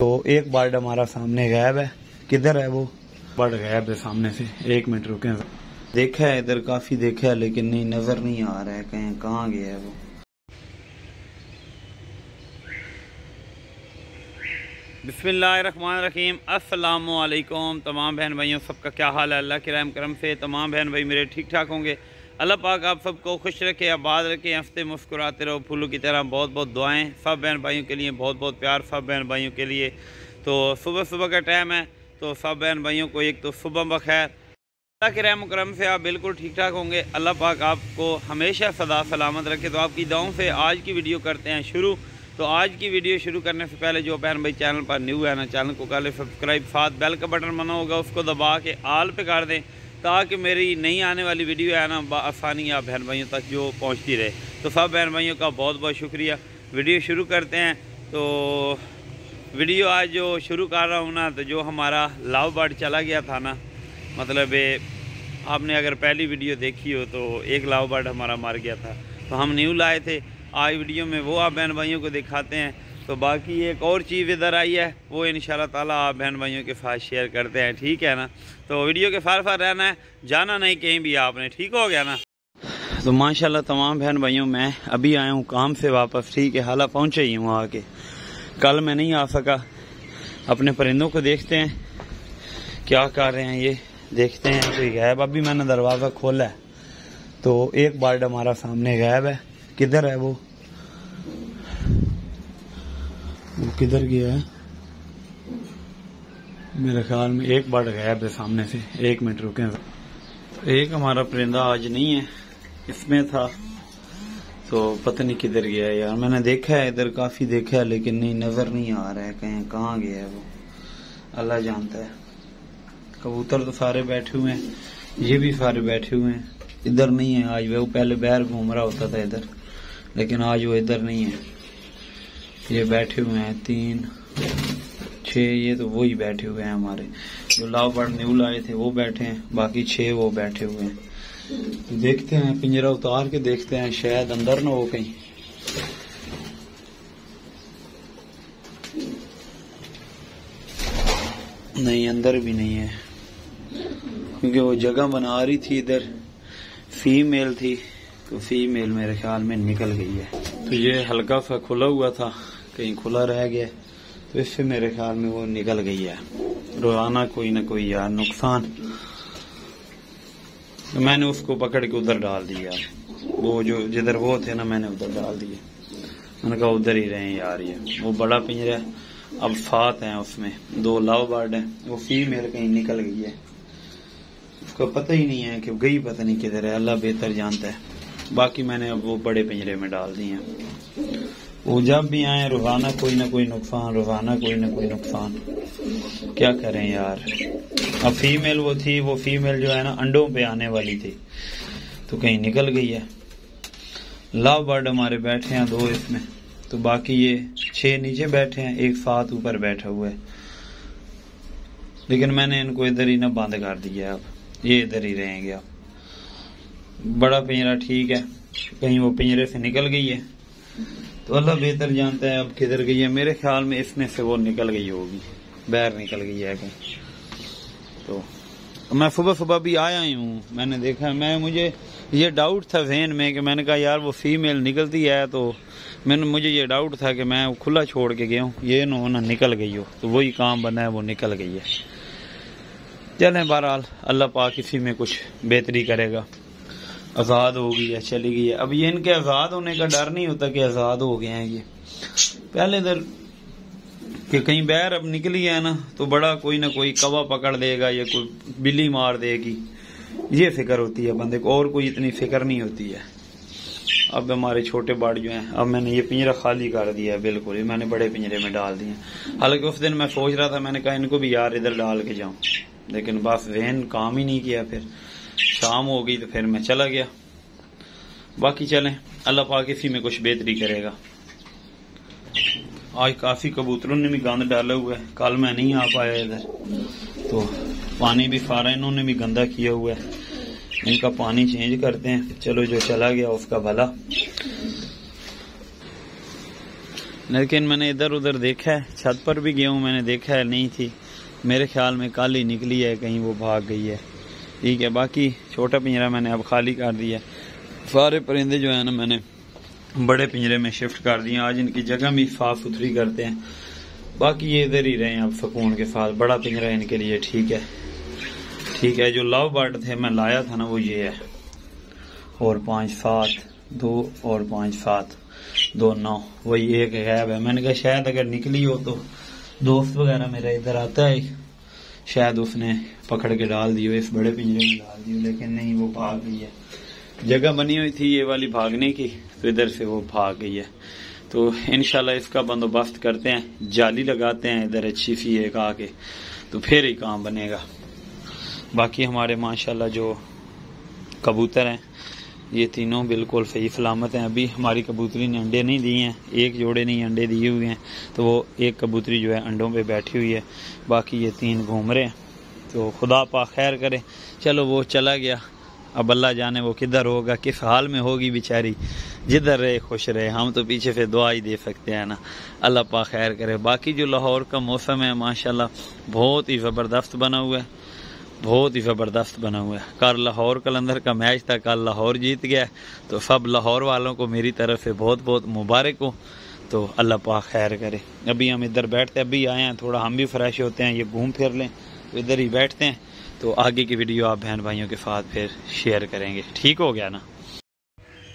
तो एक बर्ड हमारा सामने गायब है। किधर है वो बर्ड? गायब है सामने से। 1 मिनट रुके, देखा है इधर, काफी देखा है लेकिन नहीं, नजर नहीं आ रहा है कहीं, कहाँ गया है वो। बिस्मिल्लाहिर्रहमानिर्रहीम। अस्सलामु अलैकुम तमाम बहन भाइयों, सबका क्या हाल है? अल्लाह के रहम करम से तमाम बहन भाई मेरे ठीक ठाक होंगे। अल्लाह पाक आप सबको खुश रखे, आबाद रखे, हंसते मुस्कुराते रहो, फूलों की तरह। बहुत बहुत दुआएं सब बहन भाइयों के लिए, बहुत बहुत प्यार सब बहन भाइयों के लिए। तो सुबह सुबह का टाइम है, तो सब बहन भाइयों को एक तो सुबह बखैर। अल्लाह के रहम करम से आप बिल्कुल ठीक ठाक होंगे। अल्लाह पाक आपको हमेशा सदा सलामत रखे। तो आपकी दुआओं से आज की वीडियो करते हैं शुरू। तो आज की वीडियो शुरू करने से पहले जो बहन भाई चैनल पर न्यू है ना, चैनल को कर ले सब्सक्राइब, साथ बेल का बटन बना होगा उसको दबा के आल पे कर दें, ताकि मेरी नई आने वाली वीडियो है ना आसानी आप बहन भाइयों तक जो पहुंचती रहे। तो सब बहन भाइयों का बहुत बहुत शुक्रिया। वीडियो शुरू करते हैं। तो वीडियो आज जो शुरू कर रहा हूँ ना, तो जो हमारा लव बर्ड चला गया था ना, मतलब आपने अगर पहली वीडियो देखी हो तो एक लव बर्ड हमारा मर गया था, तो हम न्यू लाए थे। आज वीडियो में वो आप बहन भाइयों को दिखाते हैं। तो बाकी एक और चीज़ इधर आई है, वो इंशाल्लाह ताला आप बहन भाइयों के साथ शेयर करते हैं, ठीक है ना। तो वीडियो के फार फार रहना है, जाना नहीं कहीं भी आपने, ठीक हो गया ना। तो माशाल्लाह तमाम बहन भाइयों, मैं अभी आया हूँ काम से वापस, ठीक है। हालांकि पहुँचे ही हूँ आके, कल मैं नहीं आ सका। अपने परिंदों को देखते हैं क्या कर रहे हैं, ये देखते हैं। कोई गायब, अभी मैंने दरवाज़ा खोला है तो एक बर्ड हमारा सामने गायब है। किधर है वो किधर गया है? मेरे ख्याल में एक बर्ड गायब है सामने से। 1 मिनट रुके। एक हमारा परिंदा आज नहीं है, इसमें था, तो पता नहीं किधर गया है यार। मैंने देखा है इधर, काफी देखा है लेकिन नहीं, नजर नहीं आ रहा है कहीं, कहाँ गया है वो, अल्लाह जानता है। कबूतर तो सारे बैठे हुए हैं, ये भी सारे बैठे हुए हैं। इधर नहीं है आज वो, पहले बाहर घूम रहा होता था इधर, लेकिन आज वो इधर नहीं है। ये बैठे हुए हैं 3 6, ये तो वही बैठे हुए हैं हमारे जो लव बर्ड न्यू लाए थे, वो बैठे हैं। बाकी 6 वो बैठे हुए हैं। तो देखते हैं, पिंजरा उतार के देखते हैं, शायद अंदर ना हो कहीं। नहीं, अंदर भी नहीं है, क्योंकि वो जगह बना रही थी इधर, फीमेल थी, तो फीमेल मेरे ख्याल में निकल गई है। तो ये हल्का सा खुला हुआ था, कहीं खुला रह गया, तो इससे मेरे ख्याल में वो निकल गई है। रोजाना कोई ना कोई यार नुकसान। तो मैंने उसको पकड़ के उधर डाल दिया, वो जो जिधर वो थे ना, मैंने उधर डाल दिए। मैंने कहा उधर ही रहे यार। ये वो बड़ा पिंजरा है, अब 7 हैं उसमें, 2 लव बर्ड है। वो फीमेल कहीं निकल गई है, उसको पता ही नहीं है कि गई पता नहीं किधर है, अल्लाह बेहतर जानता है। बाकी मैंने अब वो बड़े पिंजरे में डाल दिए हैं। वो जब भी आए रोजाना कोई ना कोई नुकसान, रोजाना कोई ना कोई नुकसान, क्या करें यार। अब फीमेल वो थी, वो फीमेल जो है ना अंडों पे आने वाली थी, तो कहीं निकल गई है। लव बर्ड हमारे बैठे हैं 2 इसमें, तो बाकी ये 6 नीचे बैठे हैं, एक 7 ऊपर बैठा हुआ है। लेकिन मैंने इनको इधर ही ना बंद कर दिया, अब ये इधर ही रहेंगे। अब बड़ा पिंजरा ठीक है, कहीं वो पिंजरे से निकल गई है तो अल्लाह बेहतर जानता है अब किधर गई है। मेरे ख्याल में इसमें से वो निकल गई होगी, बाहर निकल गई है कहीं। तो मैं सुबह सुबह भी आया ही हूँ, मैंने देखा, मुझे ये डाउट था जहन में कि मैंने कहा यार वो फीमेल निकलती है, तो मुझे ये डाउट था कि मैं खुला छोड़ के गया हूँ, ये ना निकल गई हो, तो वही काम बना है, वो निकल गई है। चलें, बहरहाल अल्लाह पाक इसी में कुछ बेहतरी करेगा। आज़ाद हो गई है, चली गई है। अब ये इनके आज़ाद होने का डर नहीं होता कि आज़ाद हो गए हैं ये, पहले इधर कि कहीं बाहर अब निकली है ना, तो बड़ा कोई ना कोई कौवा पकड़ देगा या कोई बिल्ली मार देगी, ये फिक्र होती है बंदे को, और कोई इतनी फिक्र नहीं होती है। अब हमारे छोटे बर्ड जो हैं, अब मैंने ये पिंजरा खाली कर दिया है बिल्कुल, मैंने बड़े पिंजरे में डाल दिए। हालांकि उस दिन मैं सोच रहा था, मैंने कहा इनको भी यार इधर डाल के जाऊं, लेकिन बस जहन काम ही नहीं किया। फिर शाम हो गई तो फिर मैं चला गया। बाकी चलें, अल्लाह पाक इसी में कुछ बेहतरी करेगा। आज काफी कबूतरों ने भी गंद डाला हुआ है, कल मैं नहीं आ पाया इधर, तो पानी भी सारा इन्होंने भी गंदा किया हुआ है। इनका पानी चेंज करते हैं। चलो, जो चला गया उसका भला। लेकिन मैंने इधर उधर देखा है, छत पर भी गया हूँ, मैंने देखा है नहीं थी। मेरे ख्याल में कल ही निकली है, कहीं वो भाग गई है। ठीक है, बाकी छोटा पिंजरा मैंने अब खाली कर दिया। सारे परिंदे जो है ना मैंने बड़े पिंजरे में शिफ्ट कर दिए। आज इनकी जगह भी साफ सुथरी करते हैं। बाकी ये इधर ही रहे अब सुकून के साथ। बड़ा पिंजरा इनके लिए ठीक है। ठीक है, जो लव बर्ड थे मैं लाया था ना वो ये है, और 5 7 2 और 5 7 2 9, वही एक गायब है। मैंने कहा शायद अगर निकली हो तो दोस्त वगैरह मेरा इधर आता है, शायद उसने पकड़ के डाल दी हो, इस बड़े पिंजरे में डाल दी हो, लेकिन नहीं, वो भाग गई है। जगह बनी हुई थी ये वाली भागने की, तो इधर से वो भाग गई है। तो इंशाल्लाह इसका बंदोबस्त करते हैं, जाली लगाते हैं इधर अच्छी सी एक आके, तो फिर ही काम बनेगा। बाकी हमारे माशाल्लाह जो कबूतर हैं ये तीनों बिल्कुल सही सलामत हैं। अभी हमारी कबूतरी ने अंडे नहीं दिए हैं, एक जोड़े नहीं अंडे दिए हुए हैं, तो वो एक कबूतरी जो है अंडों पे बैठी हुई है, बाकी ये 3 घूम रहे हैं। तो खुदा पाक खैर करे। चलो वो चला गया, अब अल्लाह जाने वो किधर होगा, किस हाल में होगी बेचारी। जिधर रहे खुश रहे, हम तो पीछे से दुआ ही दे सकते हैं ना। अल्लाह पाक खैर करे। बाकी जो लाहौर का मौसम है माशाल्लाह बहुत ही ज़बरदस्त बना हुआ है, बहुत ही ज़बरदस्त बना हुआ है। कल लाहौर कलंदर का मैच था, कल लाहौर जीत गया, तो सब लाहौर वालों को मेरी तरफ से बहुत बहुत मुबारक हो। तो अल्लाह पाक खैर करे। अभी हम इधर बैठते हैं, अभी आए हैं, थोड़ा हम भी फ्रेश होते हैं, ये घूम फिर लें, तो इधर ही बैठते हैं। तो आगे की वीडियो आप बहन भाइयों के साथ फिर शेयर करेंगे। ठीक हो गया ना।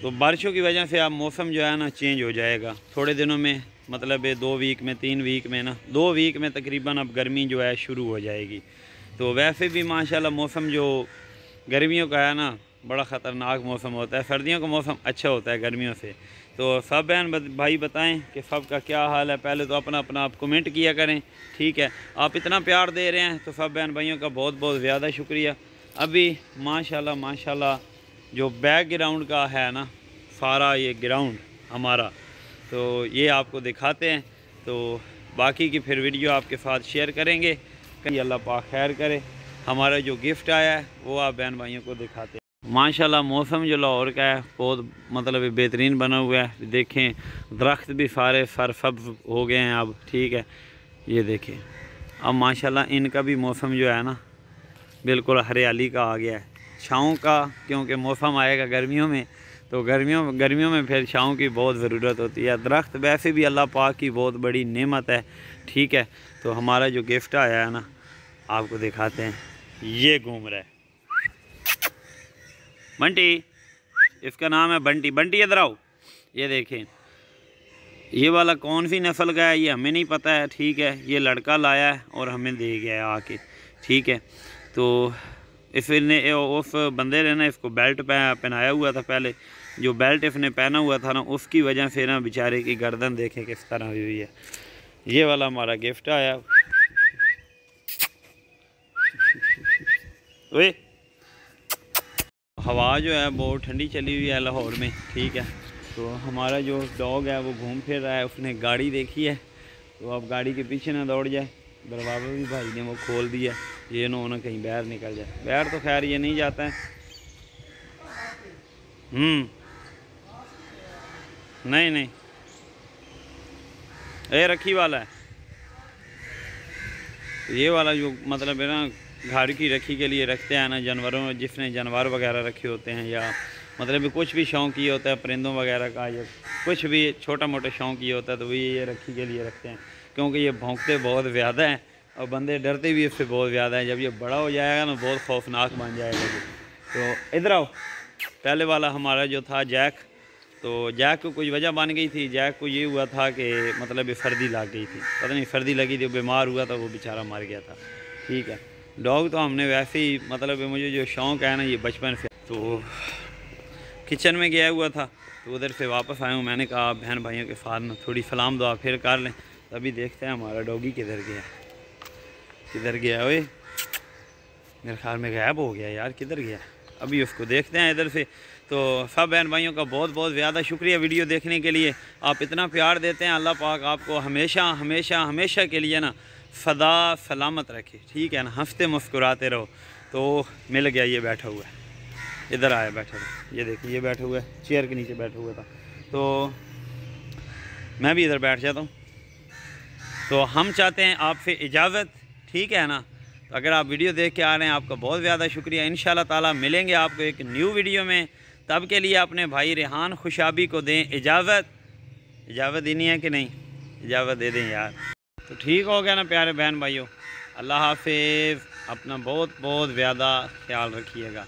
तो बारिशों की वजह से अब मौसम जो है ना चेंज हो जाएगा थोड़े दिनों में, मतलब 2 वीक में 3 वीक में ना, 2 वीक में तकरीबन अब गर्मी जो है शुरू हो जाएगी। तो वैसे भी माशाल्लाह मौसम जो गर्मियों का है ना बड़ा ख़तरनाक मौसम होता है। सर्दियों का मौसम अच्छा होता है गर्मियों से। तो सब बहन भाई बताएं कि सब का क्या हाल है। पहले तो अपना अपना आप कमेंट किया करें, ठीक है। आप इतना प्यार दे रहे हैं तो सब बहन भाइयों का बहुत बहुत ज़्यादा शुक्रिया। अभी माशाल्लाह माशाल्लाह जो बैकग्राउंड का है ना सारा ये ग्राउंड हमारा, तो ये आपको दिखाते हैं। तो बाकी की फिर वीडियो आपके साथ शेयर करेंगे। कहीं अल्लाह पाक खैर करे। हमारा जो गिफ्ट आया है वो आप बहन भाइयों को दिखाते हैं। माशाल्लाह मौसम जो लाहौर का है बहुत मतलब बेहतरीन बना हुआ है। देखें दरख्त भी सारे सरसब्ज हो गए हैं अब, ठीक है। ये देखें अब माशाल्लाह इनका भी मौसम जो है ना बिल्कुल हरियाली का आ गया है, छाँव का, क्योंकि मौसम आएगा गर्मियों में, तो गर्मियों में फिर छाँव की बहुत ज़रूरत होती है। दरख्त वैसे भी अल्लाह पाक की बहुत बड़ी नेमत है, ठीक है। तो हमारा जो गिफ्ट आया है ना आपको दिखाते हैं। ये घूम रहा है बंटी, इसका नाम है बंटी। बंटी इधर आओ। ये देखें ये वाला कौन सी नस्ल का है ये हमें नहीं पता है, ठीक है। ये लड़का लाया है और हमें दे गया है आके, ठीक है। तो इसने उस बंदे ने ना इसको बेल्ट पहनाया हुआ था, पहले जो बेल्ट इसने पहना हुआ था ना उसकी वजह से ना बेचारे की गर्दन देखें किस तरह हुई है। ये वाला हमारा गिफ्ट आया। ओए हवा जो है बहुत ठंडी चली हुई है लाहौर में, ठीक है। तो हमारा जो डॉग है वो घूम फिर रहा है, उसने गाड़ी देखी है, तो अब गाड़ी के पीछे ना दौड़ जाए। दरवाज़ा भी भाई ने वो खोल दिया, ये ना कहीं बाहर निकल जाए। बाहर तो खैर ये नहीं जाता है। नहीं ये रखी वाला है। तो ये वाला जो मतलब है ना घर की रखी के लिए रखते हैं ना जानवरों, जिसने जानवर वगैरह रखे होते हैं या मतलब कुछ भी शौक़ ये होता है परिंदों वगैरह का, या कुछ भी छोटा मोटा शौक़ ये होता है, तो वो ये रखी के लिए रखते हैं। क्योंकि ये भौंकते बहुत ज़्यादा हैं और बंदे डरते भी इससे बहुत ज़्यादा हैं। जब ये बड़ा हो जाएगा ना बहुत खौफनाक बन जाएगा। तो इधर आओ। पहले वाला हमारा जो था जैक, तो जैक को कुछ वजह बन गई थी। जैक को ये हुआ था कि मतलब सर्दी लग गई थी, पता नहीं सर्दी लगी थी, बीमार हुआ था, वो बेचारा मर गया था, ठीक है। डॉग तो हमने वैसे ही मतलब मुझे जो शौक़ है ना ये बचपन से, तो किचन में गया हुआ था, तो उधर से वापस आया हूँ। मैंने कहा बहन भाइयों के साथ में थोड़ी सलाम दुआ फिर कर लें। तभी देखते हैं हमारा डॉगी किधर गया। ओए मेरे ख्याल में गायब हो गया यार, किधर गया? अभी उसको देखते हैं इधर से। तो सब बहन भाइयों का बहुत बहुत ज़्यादा शुक्रिया वीडियो देखने के लिए। आप इतना प्यार देते हैं, अल्लाह पाक आपको हमेशा हमेशा हमेशा के लिए ना सदा सलामत रखे, ठीक है ना। हंसते मुस्कुराते रहो। तो मिल गया, ये बैठा हुआ है, इधर आया बैठा हुआ, ये देखिए ये बैठा हुआ है, चेयर के नीचे बैठा हुआ था। तो मैं भी इधर बैठ जाता हूँ। तो हम चाहते हैं आपसे इजाज़त, ठीक है ना। तो अगर आप वीडियो देख के आ रहे हैं आपका बहुत ज़्यादा शुक्रिया। इंशाल्लाह ताला मिलेंगे आपको एक न्यू वीडियो में। तब के लिए अपने भाई रेहान खुशाबी को दें इजाज़त। इजाज़त देनी है कि नहीं? इजाज़त दे दें यार। तो ठीक हो गया ना प्यारे बहन भाइयों। अल्लाह हाफिज़। अपना बहुत बहुत ज़्यादा ख्याल रखिएगा।